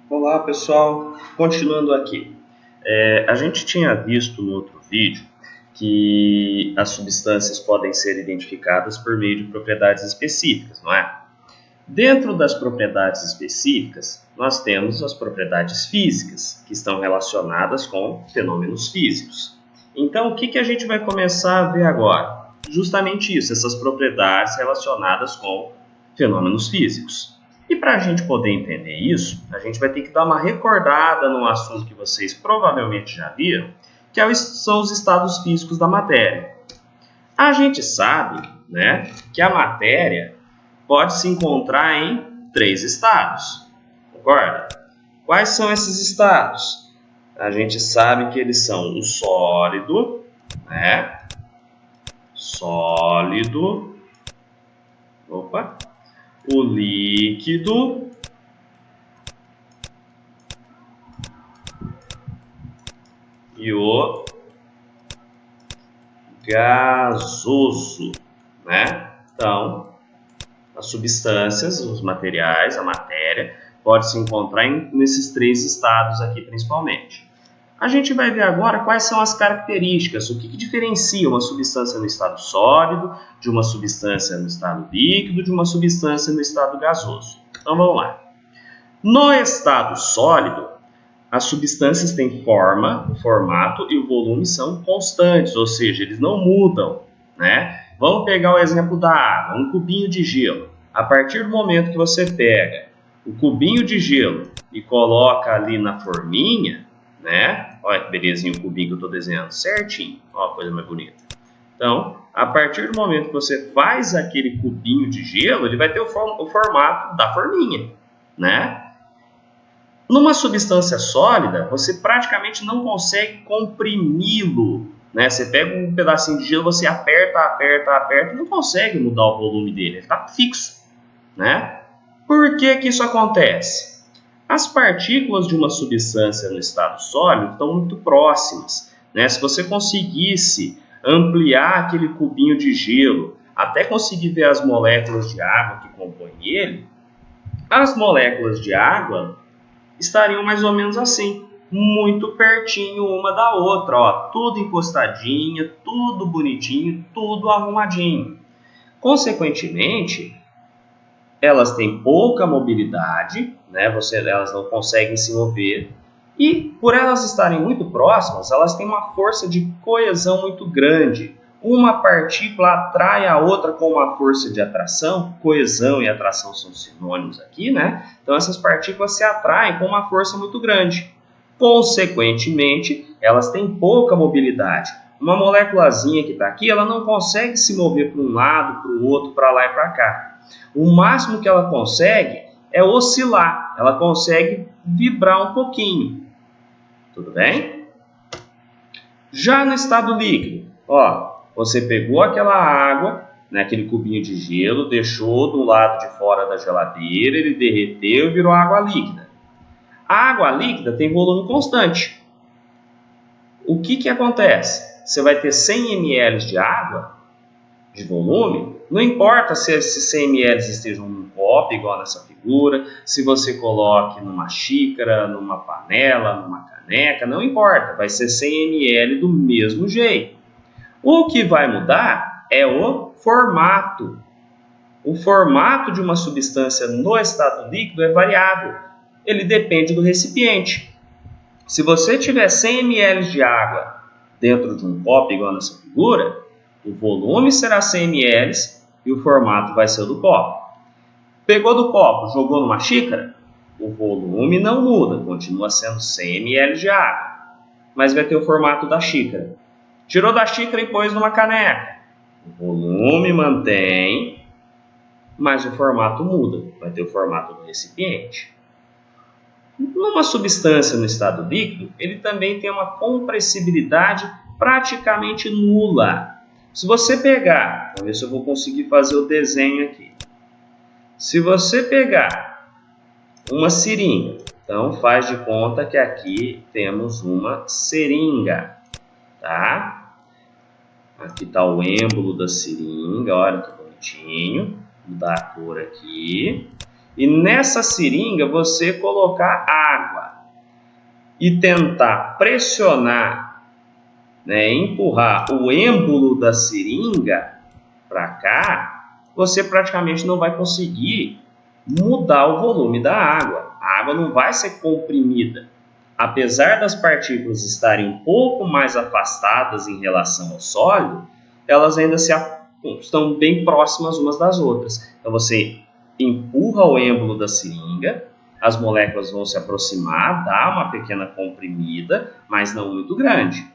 Olá pessoal, continuando aqui. A gente tinha visto no outro vídeo que as substâncias podem ser identificadas por meio de propriedades específicas, não é? Dentro das propriedades específicas, nós temos as propriedades físicas, que estão relacionadas com fenômenos físicos. Então, o que a gente vai começar a ver agora? Justamente isso, essas propriedades relacionadas com fenômenos físicos. E para a gente poder entender isso, a gente vai ter que dar uma recordada num assunto que vocês provavelmente já viram, que são os estados físicos da matéria. A gente sabe, né, que a matéria pode se encontrar em 3 estados, concorda? Quais são esses estados? A gente sabe que eles são o sólido, né? Sólido, o líquido e o gasoso, né? Então, as substâncias, os materiais, a matéria, pode se encontrar nesses 3 estados aqui principalmente. A gente vai ver agora quais são as características, o que diferencia uma substância no estado sólido, de uma substância no estado líquido, de uma substância no estado gasoso. Então vamos lá. No estado sólido, as substâncias têm forma, o formato e o volume são constantes, ou seja, eles não mudam, né? Vamos pegar o exemplo da água, um cubinho de gelo. A partir do momento que você pega o cubinho de gelo e coloca ali na forminha, né? Olha que belezinha o cubinho que eu estou desenhando, certinho. Olha a coisa mais bonita. Então, a partir do momento que você faz aquele cubinho de gelo, ele vai ter o formato da forminha, né? Numa substância sólida, você praticamente não consegue comprimi-lo, né? Você pega um pedacinho de gelo, você aperta, não consegue mudar o volume dele, ele está fixo, né? Por que isso acontece? As partículas de uma substância no estado sólido estão muito próximas, né? Se você conseguisse ampliar aquele cubinho de gelo até conseguir ver as moléculas de água que compõem ele, as moléculas de água estariam mais ou menos assim, muito pertinho uma da outra, ó, tudo encostadinha, tudo bonitinho, tudo arrumadinho. Consequentemente, elas têm pouca mobilidade, né? Elas não conseguem se mover, e por elas estarem muito próximas, elas têm uma força de coesão muito grande. Uma partícula atrai a outra com uma força de atração, coesão e atração são sinônimos aqui, né? Então essas partículas se atraem com uma força muito grande. Consequentemente, elas têm pouca mobilidade. Uma moléculazinha que está aqui, ela não consegue se mover para um lado, para o outro, para lá e para cá. O máximo que ela consegue é oscilar, ela consegue vibrar um pouquinho. Tudo bem? Já no estado líquido, ó, você pegou aquela água, né, aquele cubinho de gelo, deixou do lado de fora da geladeira, ele derreteu e virou água líquida. A água líquida tem volume constante. O que acontece? Você vai ter 100 ml de água de volume, não importa se esses 100 ml estejam num copo, igual nessa figura, se você coloque numa xícara, numa panela, numa caneca, não importa, vai ser 100 ml do mesmo jeito. O que vai mudar é o formato. O formato de uma substância no estado líquido é variável, ele depende do recipiente. Se você tiver 100 ml de água dentro de um copo, igual nessa figura, o volume será 100 ml e o formato vai ser o do copo. Pegou do copo, jogou numa xícara, o volume não muda, continua sendo 100 ml de água, mas vai ter o formato da xícara. Tirou da xícara e pôs numa caneca, o volume mantém, mas o formato muda, vai ter o formato do recipiente. Numa substância no estado líquido, ele também tem uma compressibilidade praticamente nula. Se você pegar, vamos ver se eu vou conseguir fazer o desenho aqui. Se você pegar uma seringa, então faz de conta que aqui temos uma seringa, tá? Aqui está o êmbolo da seringa, olha que bonitinho, vou mudar a cor aqui. e nessa seringa você colocar água e tentar pressionar, né, empurrar o êmbolo da seringa para cá, você praticamente não vai conseguir mudar o volume da água. A água não vai ser comprimida. Apesar das partículas estarem um pouco mais afastadas em relação ao sólido, elas ainda estão bem próximas umas das outras. Então você empurra o êmbolo da seringa, as moléculas vão se aproximar, dá uma pequena comprimida, mas não muito grande.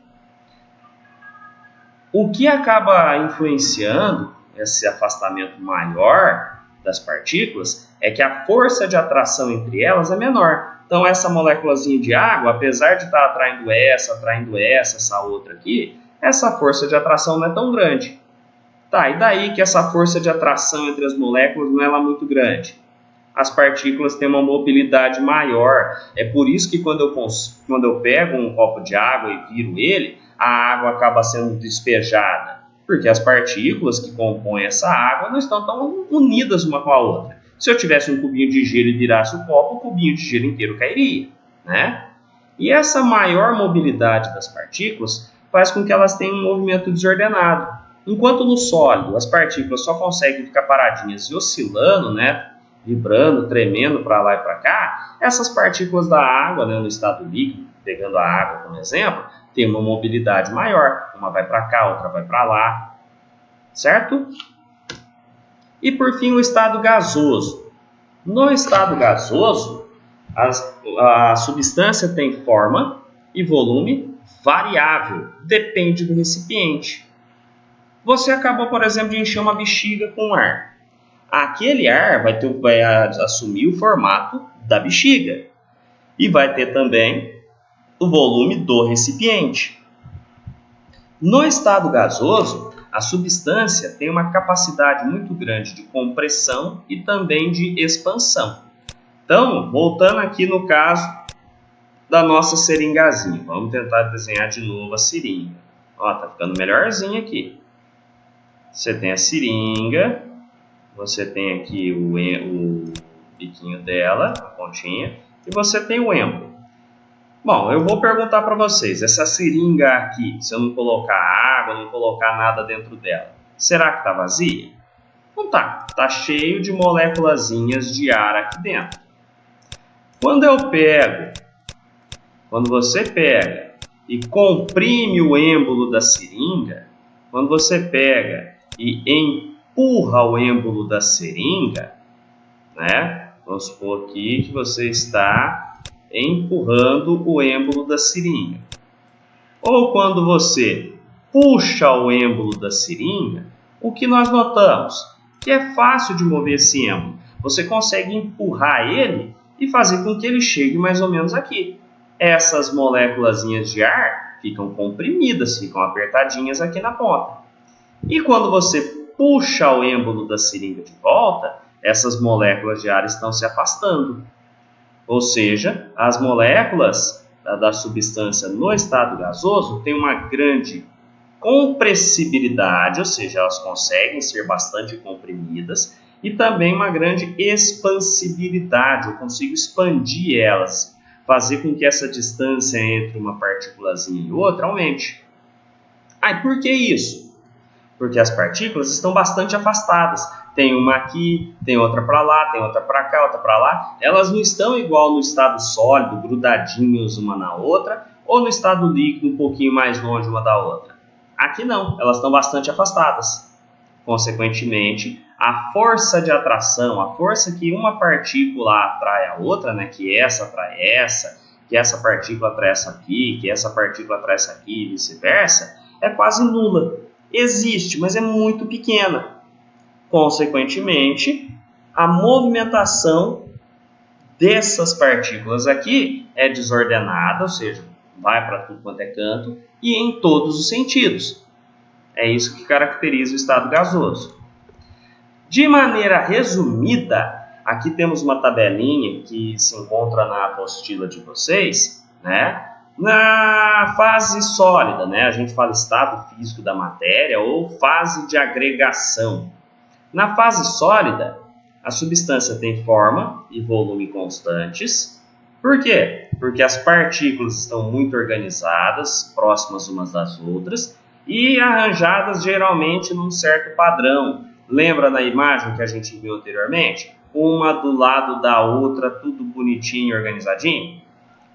O que acaba influenciando esse afastamento maior das partículas é que a força de atração entre elas é menor. Então essa moléculazinha de água, apesar de estar atraindo essa outra aqui, essa força de atração não é tão grande. Tá, e daí que essa força de atração entre as moléculas não é lá muito grande? As partículas têm uma mobilidade maior. É por isso que quando eu pego um copo de água e viro ele, a água acaba sendo despejada. Porque as partículas que compõem essa água não estão tão unidas uma com a outra. Se eu tivesse um cubinho de gelo e virasse o copo, o cubinho de gelo inteiro cairia, né? E essa maior mobilidade das partículas faz com que elas tenham um movimento desordenado. Enquanto no sólido as partículas só conseguem ficar paradinhas e oscilando, né? Vibrando, tremendo para lá e para cá, essas partículas da água, né, no estado líquido, pegando a água como exemplo, tem uma mobilidade maior. Uma vai para cá, outra vai para lá, certo? E por fim o estado gasoso. No estado gasoso, a substância tem forma e volume variável, depende do recipiente. Você acabou, por exemplo, de encher uma bexiga com ar. Aquele ar vai assumir o formato da bexiga e vai ter também o volume do recipiente. No estado gasoso, a substância tem uma capacidade muito grande de compressão e também de expansão. Então, voltando aqui no caso da nossa seringazinha, vamos tentar desenhar de novo a seringa. Ó, tá ficando melhorzinho aqui. Você tem a seringa, você tem aqui o biquinho dela, a pontinha, e você tem o êmbolo. Bom, eu vou perguntar para vocês, essa seringa aqui, se eu não colocar água, não colocar nada dentro dela, será que está vazia? Não está, está cheio de moléculazinhas de ar aqui dentro. Quando você pega e comprime o êmbolo da seringa, quando você pega e empurra o êmbolo da seringa, né? Vamos supor aqui que você está empurrando o êmbolo da seringa. Ou quando você puxa o êmbolo da seringa, o que nós notamos? Que é fácil de mover esse êmbolo. Você consegue empurrar ele e fazer com que ele chegue mais ou menos aqui. Essas moléculazinhas de ar ficam comprimidas, ficam apertadinhas aqui na ponta. E quando você puxa o êmbolo da seringa de volta, essas moléculas de ar estão se afastando. Ou seja, as moléculas da substância no estado gasoso têm uma grande compressibilidade, ou seja, elas conseguem ser bastante comprimidas, e também uma grande expansibilidade, eu consigo expandir elas, fazer com que essa distância entre uma partículazinha e outra aumente. E por que isso? Porque as partículas estão bastante afastadas. Tem uma aqui, tem outra para lá, tem outra para cá, outra para lá. Elas não estão igual no estado sólido, grudadinhos uma na outra, ou no estado líquido, um pouquinho mais longe uma da outra. Aqui não, elas estão bastante afastadas. Consequentemente, a força de atração, a força que uma partícula atrai a outra, né, que essa atrai essa, que essa partícula atrai essa aqui, que essa partícula atrai essa aqui e vice-versa, é quase nula. Existe, mas é muito pequena. Consequentemente, a movimentação dessas partículas aqui é desordenada, ou seja, vai para tudo quanto é canto e em todos os sentidos. É isso que caracteriza o estado gasoso. De maneira resumida, aqui temos uma tabelinha que se encontra na apostila de vocês, né? Na fase sólida, né? A gente fala estado físico da matéria ou fase de agregação. Na fase sólida, a substância tem forma e volume constantes. Por quê? Porque as partículas estão muito organizadas, próximas umas das outras, e arranjadas geralmente num certo padrão. Lembra na imagem que a gente viu anteriormente? Uma do lado da outra, tudo bonitinho e organizadinho?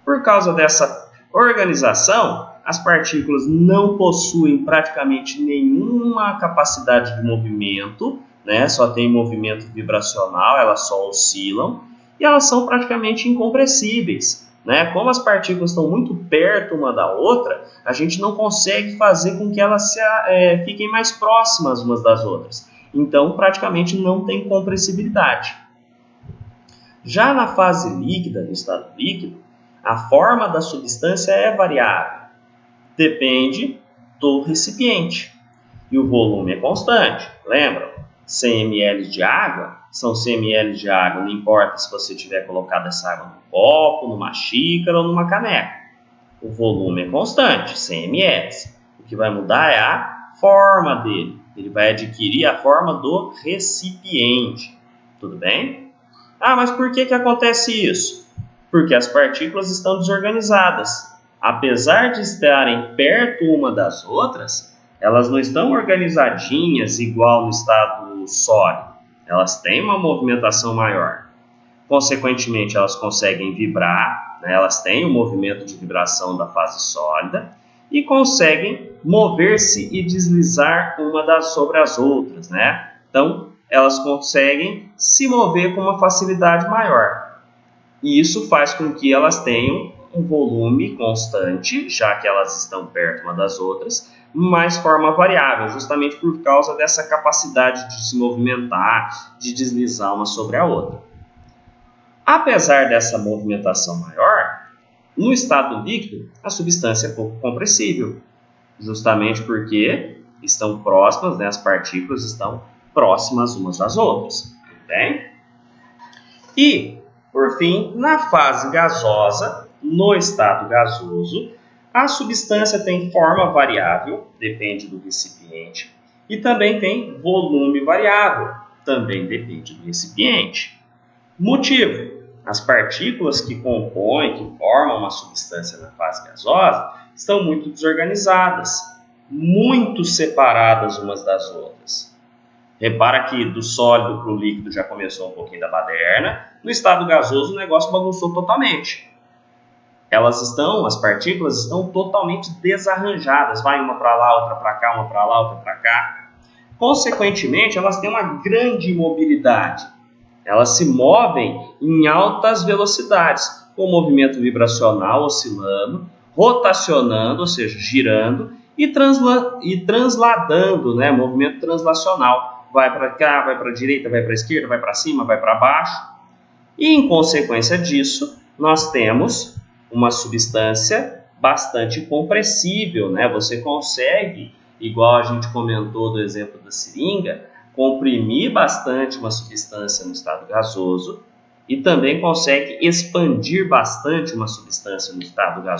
Por causa dessa organização, as partículas não possuem praticamente nenhuma capacidade de movimento, né? Só tem movimento vibracional, elas só oscilam, e elas são praticamente incompressíveis. Né? Como as partículas estão muito perto uma da outra, a gente não consegue fazer com que elas fiquem mais próximas umas das outras. Então, praticamente não tem compressibilidade. Já na fase líquida, no estado líquido, a forma da substância é variável. Depende do recipiente. E o volume é constante. Lembram? 100 ml de água são 100 ml de água, não importa se você tiver colocado essa água num copo, numa xícara ou numa caneca. O volume é constante, 100 ml. O que vai mudar é a forma dele. Ele vai adquirir a forma do recipiente. Tudo bem? Ah, mas por que acontece isso? Porque as partículas estão desorganizadas. Apesar de estarem perto uma das outras, elas não estão organizadinhas igual no estado sólido. Elas têm uma movimentação maior. Consequentemente, elas conseguem vibrar, né? Elas têm o movimento de vibração da fase sólida e conseguem mover-se e deslizar uma sobre as outras. Né? Então, elas conseguem se mover com uma facilidade maior. E isso faz com que elas tenham um volume constante, já que elas estão perto uma das outras, mas forma variável, justamente por causa dessa capacidade de se movimentar, de deslizar uma sobre a outra. Apesar dessa movimentação maior, no estado líquido, a substância é pouco compressível, justamente porque estão próximas, né, as partículas estão próximas umas das outras. Bem? E, por fim, na fase gasosa, no estado gasoso, a substância tem forma variável, depende do recipiente, e também tem volume variável, também depende do recipiente. Motivo: as partículas que compõem, que formam uma substância na fase gasosa, estão muito desorganizadas, muito separadas umas das outras. Repara que do sólido para o líquido já começou um pouquinho da baderna, no estado gasoso o negócio bagunçou totalmente. As partículas estão totalmente desarranjadas, vai uma para lá, outra para cá, uma para lá, outra para cá. Consequentemente, elas têm uma grande imobilidade. Elas se movem em altas velocidades, com movimento vibracional oscilando, rotacionando, ou seja, girando, e transladando, né? Movimento translacional. Vai para cá, vai para a direita, vai para a esquerda, vai para cima, vai para baixo. E, em consequência disso, nós temos uma substância bastante compressível, né? Você consegue, igual a gente comentou do exemplo da seringa, comprimir bastante uma substância no estado gasoso e também consegue expandir bastante uma substância no estado gasoso.